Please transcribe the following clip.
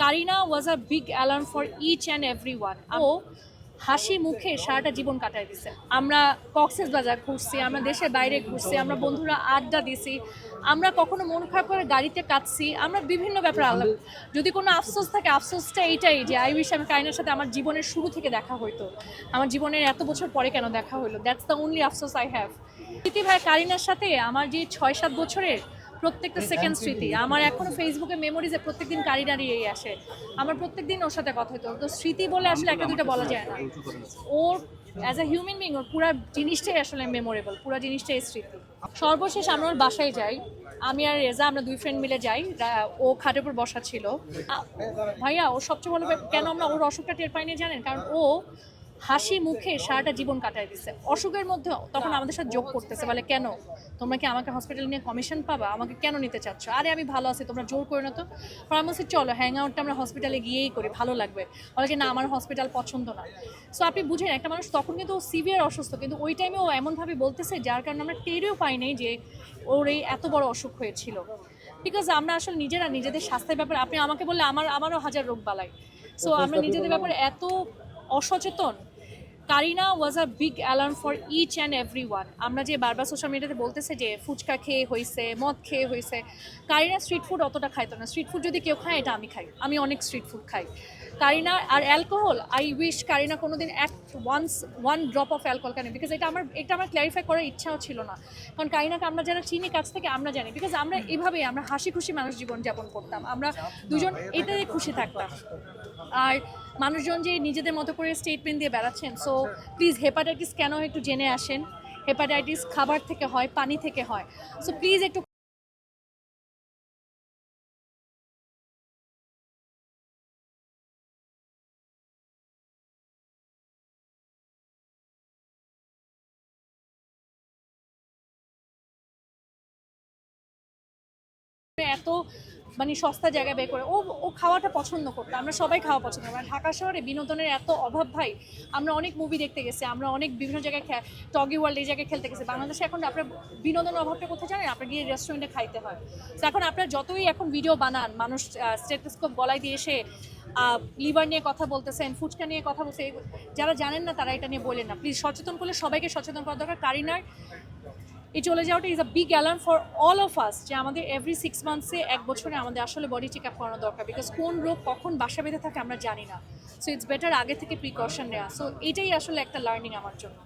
Kareena was a big alarm for each and every one. ও হাসি মুখে সারাটা জীবন কাটায় দিছে। আমরা কক্সেস বাজার ঘুরছি, আমরা দেশের বাইরে ঘুরছি, আমরা বন্ধুরা আড্ডা দিছি, আমরা কখনো মন খারাপ করে গাড়িতে কাঁদছি, আমরা বিভিন্ন ব্যাপারে আলাপ। যদি কোনো আফসোস থাকে, আফসোসটা এইটাই যে আই উইশ আমি কারিনার সাথে আমার জীবনের শুরু থেকে দেখা হইতো, আমার জীবনের এত বছর পরে কেন দেখা হইলো। দ্যাটস দ্য অনলি আফসোস আই হ্যাভ। স্মৃতি ভাই কারিনার সাথে আমার যে 6-7 বছরের প্রত্যেকটা সেকেন্ড স্মৃতি আমার এখনো ফেসবুকে মেমোরিজে প্রত্যেকদিন কারিনারই আসে। আমার প্রত্যেকদিন ওর সাথে কথা হতো। তো স্মৃতি বলে আসলে একটা দুইটা বলা যায় না। ওর অ্যাজ আ হিউম্যান বিং ওর পুরো জিনিসটাই আসলে মেমোরেবল, পুরো জিনিসটাই স্মৃতি। সর্বশেষ আমরা ওর বাসায় যাই, আমি আর রেজা, আমরা দুই ফ্রেন্ড মিলে যাই। ও খাটের উপর বসা ছিল। ভাইয়া ও সবচেয়ে ভালো কেন আমরা ওর অসুখটা টের পাইনি জানেন? কারণ ও হাসি মুখে সারাটা জীবন কাটায় দিচ্ছে। অসুখের মধ্যে তখন আমাদের সাথে যোগ করতেছে, বলে কেন তোমরা কি আমাকে হসপিটালে নিয়ে কমিশন পাবা, আমাকে কেন নিতে চাচ্ছ? আরে আমি ভালো আছি, তোমরা জোর করে না তো। আমি বলছি চলো হ্যাং আউটটা আমরা হসপিটালে গিয়েই করি, ভালো লাগবে। বলে কি না, আমার হসপিটাল পছন্দ না। সো আপনি বুঝেন একটা মানুষ তখন কিন্তু ও সিভিয়ার অসুস্থ, কিন্তু ওই টাইমে ও এমনভাবে বলতেছে যার কারণে আমরা টেরেও পাই নাই যে ওর এই এত বড় অসুখ হয়েছিল। বিকজ আমরা আসলে নিজেরা নিজেদের স্বাস্থ্যের ব্যাপারে, আপনি আমাকে বললে আমারও হাজার রোগ বালাই। সো আমরা নিজেদের ব্যাপারে এত অসচেতন। Kareena was a big alarm for each and every one. আমরা যে বারবার সোশ্যাল মিডিয়াতে বলতেছে যে ফুচকা খেয়ে হয়েছে, মদ খেয়ে হয়েছে, কারিনা স্ট্রিট ফুড অতটা খাইতো না। স্ট্রিট ফুড যদি কেউ খায় এটা আমি খাই, আমি অনেক স্ট্রিট ফুড খাই। কারিনা আর অ্যালকোহল, আই উইশ কারিনা কোনোদিন ওয়ান ড্রপ অফ অ্যালকোহল কেন, বিকজ এটা আমার ক্ল্যারিফাই করার ইচ্ছাও ছিল না। কারণ কারিনাকে আমরা যারা চিনি কাছ থেকে আমরা জানি, বিকজ আমরা এভাবেই আমরা হাসি খুশি মানুষ জীবনযাপন করতাম, আমরা দুজন এটাই খুশি থাকতাম। আর মানুষজন যে নিজেদের মতো করে স্টেটমেন্ট দিয়ে বেড়াচ্ছেন, সো প্লিজ হেপাটাইটিস কেন একটু জেনে আসেন। হেপাটাইটিস খাবার থেকে হয়, পানি থেকে হয়। সো প্লিজ একটু এত মানে সস্তা জায়গায় বের করে ও ও খাওয়াটা পছন্দ করতো। আমরা সবাই খাওয়া পছন্দ করি। ঢাকা শহরে বিনোদনের এত অভাব ভাই। আমরা অনেক মুভি দেখতে গেছি, আমরা অনেক বিভিন্ন জায়গায় টগি ওয়ার্ল্ড এই জায়গায় খেলতে গেছি। বাংলাদেশে এখন আপনার বিনোদনের অভাবটা কোথায় জানেন? আপনার গিয়ে রেস্টুরেন্টে খাইতে হয়। তো এখন আপনার যতই এখন ভিডিও বানান, মানুষ স্টেথোস্কোপ গলায় দিয়ে এসে লিভার নিয়ে কথা বলতেছেন, ফুচকা নিয়ে কথা বলছে, যারা জানেন না তারা এটা নিয়ে বলেন না। প্লিজ সচেতন করলে সবাইকে সচেতন করা দরকার। কারিনার এই চলে যাওয়াটা is a big alarm for all of us, যে আমাদের এভরি 6 মান্থসে, এক বছরে আমাদের আসলে বডি চেক আপ করানো দরকার। বিকজ কোন রোগ কখন বাসা বেঁধে থাকে আমরা জানি না। সো ইটস বেটার আগে থেকে প্রিকশন নেওয়া। সো এটাই আসলে একটা লার্নিং আমার জন্য।